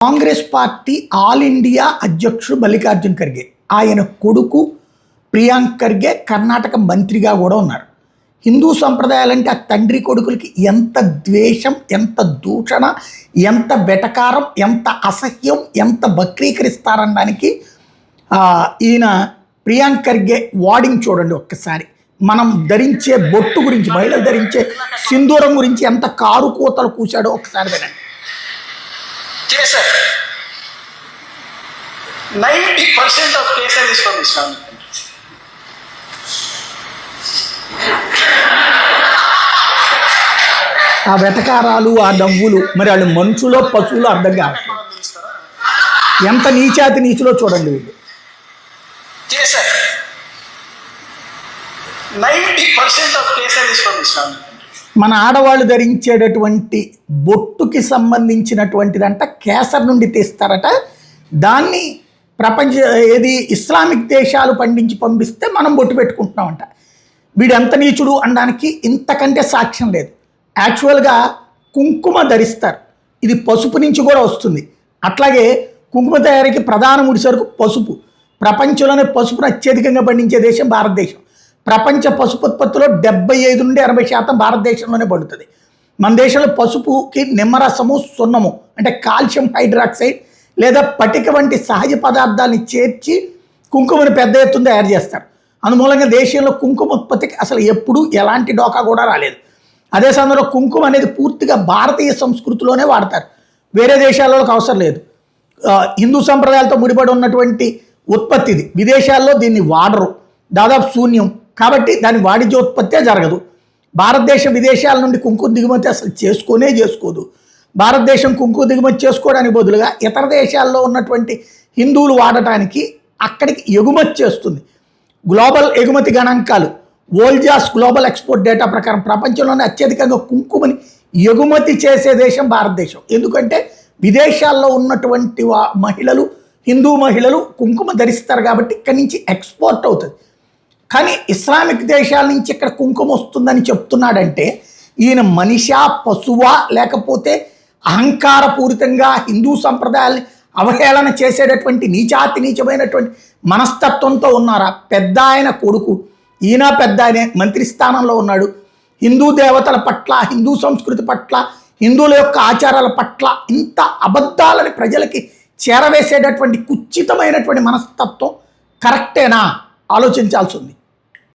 Congress party all India అధ్యక్షుడు మల్లికార్జున్ ఖర్గే, ఆయన కొడుకు ప్రియాంక్ ఖర్గే కర్ణాటక మంత్రిగా కూడా ఉన్నారు. హిందూ సంప్రదాయాలంటే ఆ తండ్రి కొడుకులకి ఎంత ద్వేషం, ఎంత దూషణ, ఎంత వెటకారం, ఎంత అసహ్యం, ఎంత వక్రీకరిస్తారనడానికి ఈయన ప్రియాంక్ ఖర్గే వార్డింగ్ చూడండి ఒక్కసారి. మనం ధరించే బొట్టు గురించి, మహిళలు ధరించే సింధూరం గురించి ఎంత కారు కూతలు కూశాడో ఒకసారి వినండి. 90% of cases is from Islamic countries. ఆ వెటకారాలు, ఆ నవ్వులు, మరి వాళ్ళు మనుషులో పశువులు అర్థం కావట్లేదు. ఎంత నీచాతి నీచులో చూడండి వీళ్ళు. 90% of cases is from Islamic countries. మన ఆడవాళ్ళు ధరించేటటువంటి బొట్టుకి సంబంధించినటువంటిదంట కేసర్ నుండి తీస్తారట. దాన్ని ఇస్లామిక్ దేశాలు పండించి పంపిస్తే మనం బొట్టు పెట్టుకుంటున్నామంట. వీడు ఎంత నీచుడు అనడానికి ఇంతకంటే సాక్ష్యం లేదు. యాక్చువల్గా కుంకుమ ధరిస్తారు, ఇది పసుపు నుంచి కూడా వస్తుంది. అట్లాగే కుంకుమ తయారీకి ప్రధాన ముడిసరుకు పసుపు. ప్రపంచంలోనే పసుపును అత్యధికంగా పండించే దేశం భారతదేశం. ప్రపంచ పసుపు ఉత్పత్తిలో 75 నుండి 80% భారతదేశంలోనే పడుతుంది. మన దేశంలో పసుపుకి నిమ్మరసము, సున్నము అంటే కాల్షియం హైడ్రాక్సైడ్ లేదా పటిక వంటి సహజ పదార్థాలని చేర్చి కుంకుమని పెద్ద ఎత్తున తయారు చేస్తారు. అందుమూలంగా దేశంలో కుంకుమ ఉత్పత్తికి అసలు ఎప్పుడూ ఎలాంటి డోకా కూడా రాలేదు. అదే సమయంలో కుంకుమ అనేది పూర్తిగా భారతీయ సంస్కృతిలోనే వాడతారు, వేరే దేశాలలోకి అవసరం లేదు. హిందూ సంప్రదాయాలతో ముడిపడి ఉన్నటువంటి ఉత్పత్తి ఇది. విదేశాల్లో దీన్ని వాడరు, దాదాపు శూన్యం. కాబట్టి దాని వాణిజ్యోత్పత్తే జరగదు. భారతదేశం విదేశాల నుండి కుంకుమ దిగుమతి అసలు చేసుకోదు. భారతదేశం కుంకుమ దిగుమతి చేసుకోవడానికి బదులుగా ఇతర దేశాల్లో ఉన్నటువంటి హిందువులు వాడటానికి అక్కడికి ఎగుమతి చేస్తుంది. గ్లోబల్ ఎగుమతి గణాంకాలు వోల్జాస్ గ్లోబల్ ఎక్స్పోర్ట్ డేటా ప్రకారం ప్రపంచంలోనే అత్యధికంగా కుంకుమని ఎగుమతి చేసే దేశం భారతదేశం. ఎందుకంటే విదేశాల్లో ఉన్నటువంటి మహిళలు, హిందూ మహిళలు కుంకుమ ధరిస్తారు కాబట్టి ఇక్కడి నుంచి ఎక్స్పోర్ట్ అవుతుంది. కానీ ఇస్లామిక్ దేశాల నుంచి ఇక్కడ కుంకుమ వస్తుందని చెప్తున్నాడంటే ఈయన మనిషా, పశువా, లేకపోతే అహంకారపూరితంగా హిందూ సంప్రదాయాల్ని అవహేళన చేసేటటువంటి నీచాతి నీచమైనటువంటి మనస్తత్వంతో ఉన్నారా? పెద్ద ఆయన కొడుకు, ఈయన పెద్ద ఆయనే, మంత్రి స్థానంలో ఉన్నాడు. హిందూ దేవతల పట్ల, హిందూ సంస్కృతి పట్ల, హిందువుల యొక్క ఆచారాల పట్ల ఇంత అబద్ధాలని ప్రజలకి చేరవేసేటటువంటి కుచితమైనటువంటి మనస్తత్వం కరెక్టేనా? ఆలోచించాల్సి ఉంది.